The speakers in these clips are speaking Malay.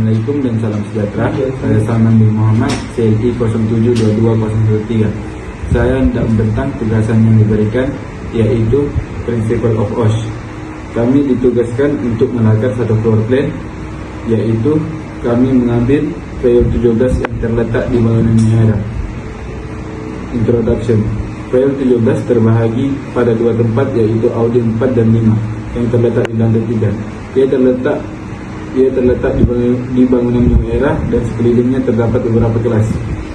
Assalamualaikum dan salam sejahtera. Saya Salman bin Muhammad, CLI 0722013. Saya hendak membentang tugasan yang diberikan, yaitu Principle of OSH. Kami ditugaskan untuk melakar satu floor plan, yaitu kami mengambil file 17 yang terletak di bangunan Miara. Introduction. File 17 terbahagi pada dua tempat, yaitu Audi 4 dan 5 yang terletak di lantai 3. Ia terletak di bangunan New Era dan sekelilingnya terdapat beberapa kelas,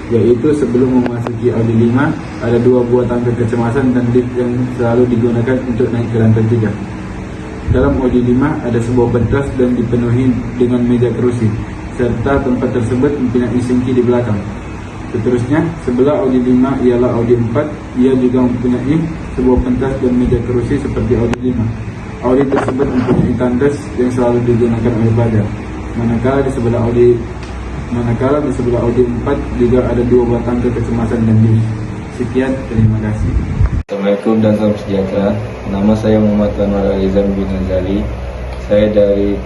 yaitu sebelum memasuki Audi 5 ada dua buah tangga kecemasan dan lift yang selalu digunakan untuk naik ke lantai 3. Dalam Audi 5 ada sebuah pentas dan dipenuhi dengan meja kerusi, serta tempat tersebut mempunyai sinki di belakang. Seterusnya, sebelah Audi 5 ialah Audi 4. Ia juga mempunyai sebuah pentas dan meja kerusi seperti Audi 5. Audi tersebut mempunyai tandas yang selalu digunakan oleh badar. Manakala di sebelah Audi 4 juga ada dua buah tangga kecemasan dan lift. Sekian, terima kasih. Assalamualaikum dan salam sejahtera. Nama saya Muhammad Anwar Alizam bin Azali. Saya dari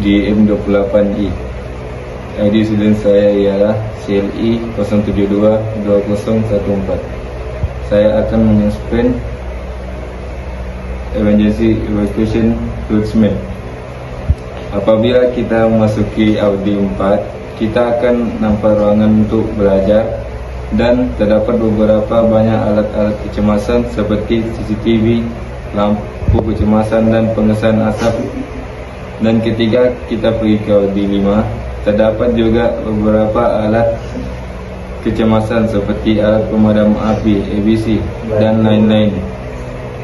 M28I. ID student saya ialah CLI 0722014. Saya akan menginspect emergency evacuation fluidsman. Apabila kita memasuki Audi 4, kita akan nampak ruangan untuk belajar dan terdapat beberapa banyak alat-alat kecemasan seperti CCTV, lampu kecemasan dan pengesan asap. Dan ketika kita pergi ke Audi 5, terdapat juga beberapa alat kecemasan seperti alat pemadam api, ABC dan lain-lain.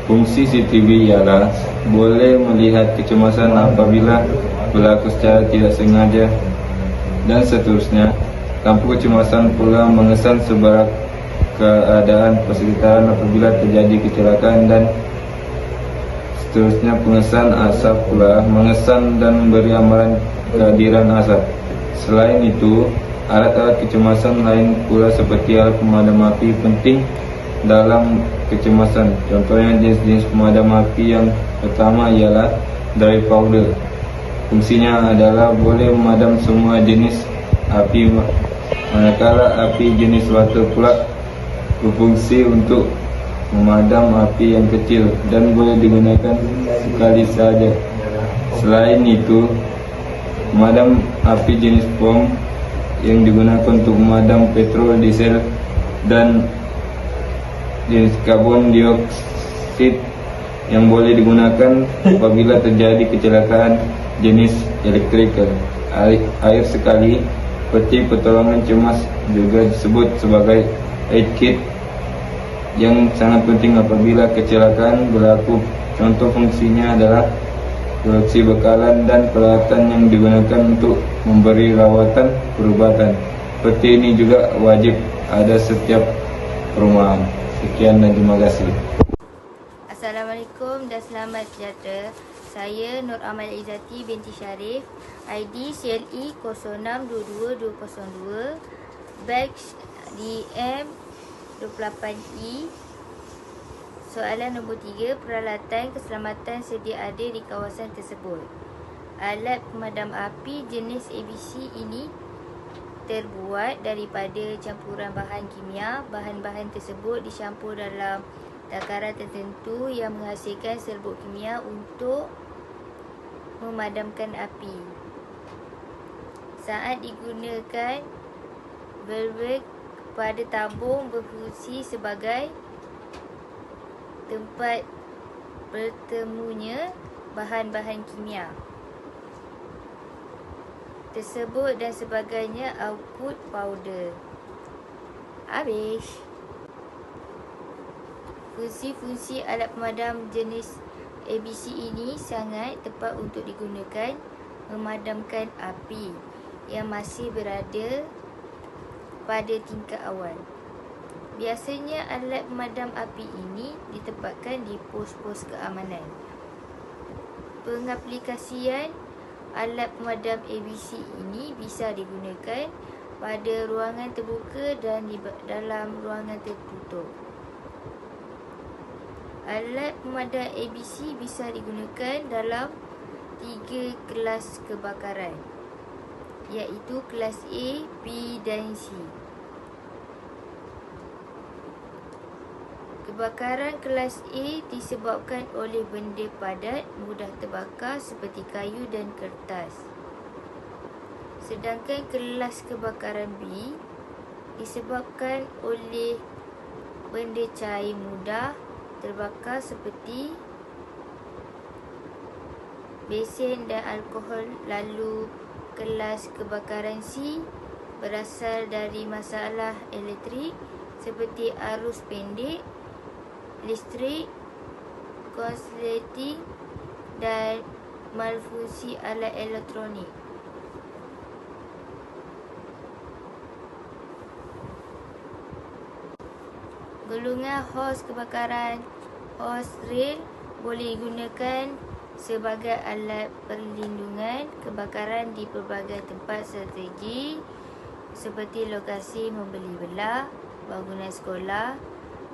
Fungsi CCTV ialah boleh melihat kecemasan apabila berlaku secara tidak sengaja dan seterusnya. Lampu kecemasan pula mengesan sebarang keadaan persekitaran apabila terjadi kecelakaan dan seterusnya. Pengesan asap pula mengesan dan memberi amaran kehadiran asap. Selain itu, alat-alat kecemasan lain pula seperti alat pemadam api penting dalam kecemasan. Contohnya jenis-jenis pemadam api yang pertama ialah dry powder. Fungsinya adalah boleh memadam semua jenis api, manakala api jenis water pula berfungsi untuk memadam api yang kecil dan boleh digunakan sekali saja. Selain itu, pemadam api jenis bom yang digunakan untuk memadam petrol, diesel dan jenis karbon dioksida yang boleh digunakan apabila terjadi kecelakaan jenis elektrikal. Air sekali peti pertolongan cemas juga disebut sebagai aid kit yang sangat penting apabila kecelakaan berlaku. Contoh fungsinya adalah produksi bekalan dan peralatan yang digunakan untuk memberi rawatan perubatan. Peti ini juga wajib ada setiap perumahan. Sekian dan terima kasih. Assalamualaikum dan selamat sejahtera. Saya Nur Amal Izzati binti Syarif, ID CLI 0622202, batch DM28I. Soalan nombor 3, peralatan keselamatan sedia ada di kawasan tersebut. Alat pemadam api jenis ABC ini terbuat daripada campuran bahan kimia. Bahan-bahan tersebut dicampur dalam takaran tertentu yang menghasilkan serbuk kimia untuk memadamkan api. Saat digunakan, valve pada tabung berfungsi sebagai tempat bertemunya bahan-bahan kimia tersebut dan sebagainya. Output powder. Habis. Fungsi-fungsi alat pemadam jenis ABC ini sangat tepat untuk digunakan memadamkan api yang masih berada pada tingkat awal. Biasanya alat pemadam api ini ditempatkan di pos-pos keamanan. Pengaplikasian alat pemadam ABC ini bisa digunakan pada ruangan terbuka dan di dalam ruangan tertutup. Alat pemadam ABC bisa digunakan dalam 3 kelas kebakaran, iaitu kelas A, B dan C. Kebakaran kelas A disebabkan oleh benda padat mudah terbakar seperti kayu dan kertas. Sedangkan kelas kebakaran B disebabkan oleh benda cair mudah terbakar seperti besen dan alkohol. Lalu kelas kebakaran C berasal dari masalah elektrik seperti arus pendek, listrik, konsleting dan malfungsi alat elektronik. Golongan hos kebakaran. Hos rel boleh digunakan sebagai alat perlindungan kebakaran di pelbagai tempat strategi seperti lokasi membeli belah, bangunan sekolah,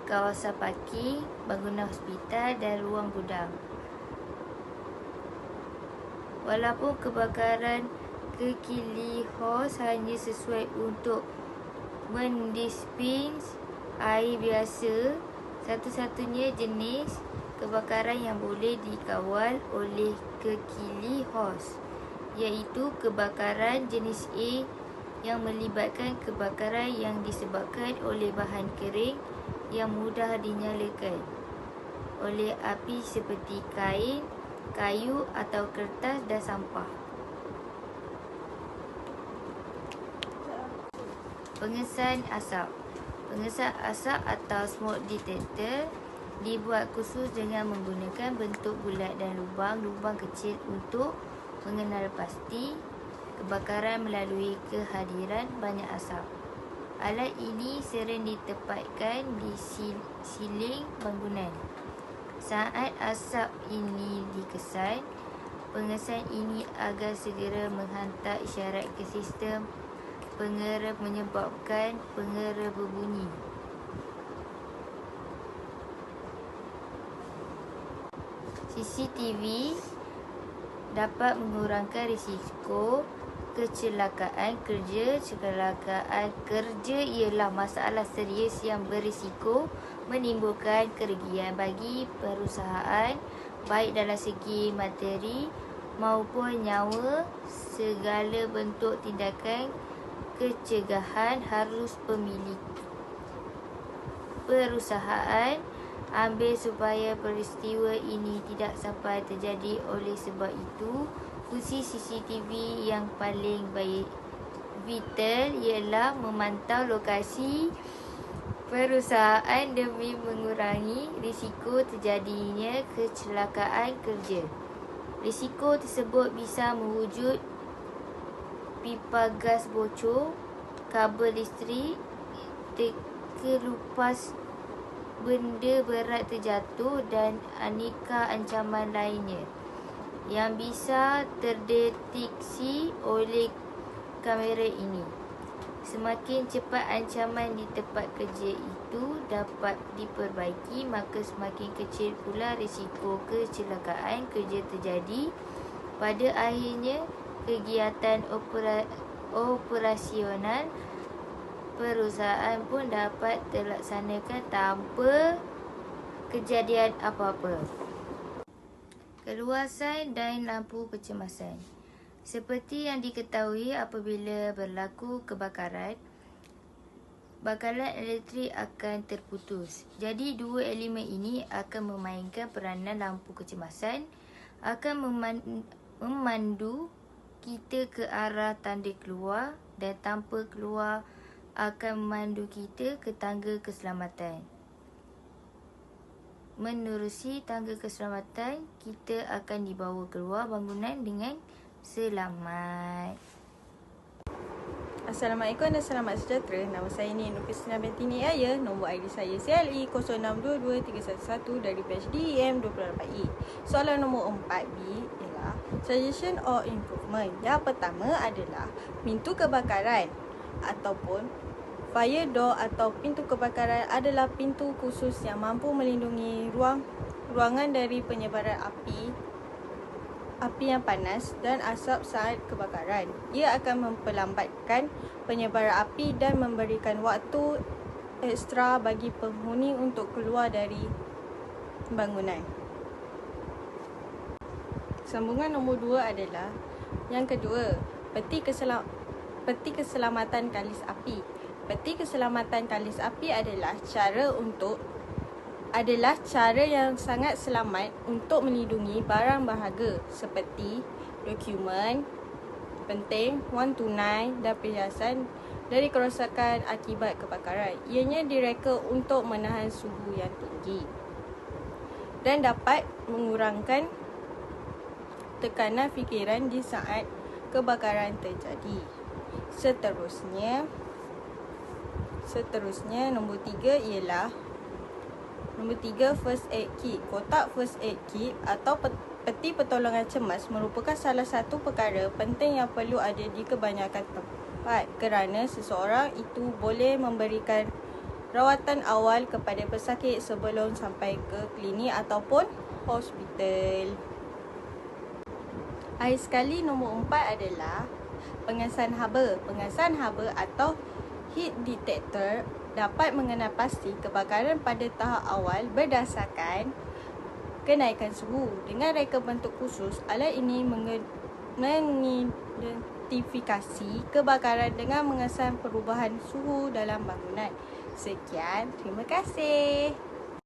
kawasan parking, bangunan hospital dan ruang gudang. Walaupun kebakaran kekili hos hanya sesuai untuk mendispense air biasa, satu-satunya jenis kebakaran yang boleh dikawal oleh kekili hos iaitu kebakaran jenis A yang melibatkan kebakaran yang disebabkan oleh bahan kering yang mudah dinyalakan oleh api seperti kain, kayu atau kertas dan sampah. Pengesan asap. Pengesan asap atau smoke detector dibuat khusus dengan menggunakan bentuk bulat dan lubang-lubang kecil untuk mengenal pasti kebakaran melalui kehadiran banyak asap. Alat ini sering ditempatkan di siling bangunan. Saat asap ini dikesan, pengesan ini agar segera menghantar isyarat ke sistem pengera menyebabkan pengera berbunyi. CCTV dapat mengurangkan risiko kecelakaan kerja. Kecelakaan kerja ialah masalah serius yang berisiko menimbulkan kerugian bagi perusahaan baik dalam segi materi maupun nyawa. Segala bentuk tindakan pencegahan harus pemilik perusahaan ambil supaya peristiwa ini tidak sampai terjadi. Oleh sebab itu, fungsi CCTV yang paling vital ialah memantau lokasi perusahaan demi mengurangi risiko terjadinya kecelakaan kerja. Risiko tersebut bisa mewujud pipa gas bocor, kabel listrik terkelupas, benda berat terjatuh dan aneka ancaman lainnya yang bisa terdeteksi oleh kamera ini. Semakin cepat ancaman di tempat kerja itu dapat diperbaiki, maka semakin kecil pula risiko kecelakaan kerja terjadi. Pada akhirnya, kegiatan operasional perusahaan pun dapat terlaksanakan tanpa kejadian apa-apa. Keluasan dan lampu kecemasan. Seperti yang diketahui, apabila berlaku kebakaran, bekalan elektrik akan terputus. Jadi dua elemen ini akan memainkan peranan. Lampu kecemasan akan memandu kita ke arah tanda keluar dan tanpa keluar akan memandu kita ke tangga keselamatan. Menerusi tangga keselamatan, kita akan dibawa keluar bangunan dengan selamat. Assalamualaikum dan selamat sejahtera. Nama saya ni Nufisna binti Niaya. Nombor ID saya CLE 0622-311 dari batch DEM 28E. Soalan nombor 4B ialah suggestion or improvement. Yang pertama adalah pintu kebakaran ataupun fire door atau pintu kebakaran adalah pintu khusus yang mampu melindungi ruangan dari penyebaran api api yang panas dan asap saat kebakaran. Ia akan memperlambatkan penyebaran api dan memberikan waktu ekstra bagi penghuni untuk keluar dari bangunan. Sambungan nombor 2 adalah yang kedua, peti keselamatan kalis api. Peti keselamatan kalis api adalah cara yang sangat selamat untuk melindungi barang berharga seperti dokumen penting, wang tunai dan perhiasan dari kerosakan akibat kebakaran. Ianya direka untuk menahan suhu yang tinggi dan dapat mengurangkan tekanan fikiran di saat kebakaran terjadi. Seterusnya nombor 3 ialah nombor 3, first aid kit. Kotak first aid kit atau peti pertolongan cemas merupakan salah satu perkara penting yang perlu ada di kebanyakan tempat kerana seseorang itu boleh memberikan rawatan awal kepada pesakit sebelum sampai ke klinik ataupun hospital. Akhir sekali, nombor 4 adalah pengesan haba. Pengesan haba atau heat detector dapat mengenal pasti kebakaran pada tahap awal berdasarkan kenaikan suhu. Dengan reka bentuk khusus, alat ini mengidentifikasi kebakaran dengan mengesan perubahan suhu dalam bangunan. Sekian, terima kasih.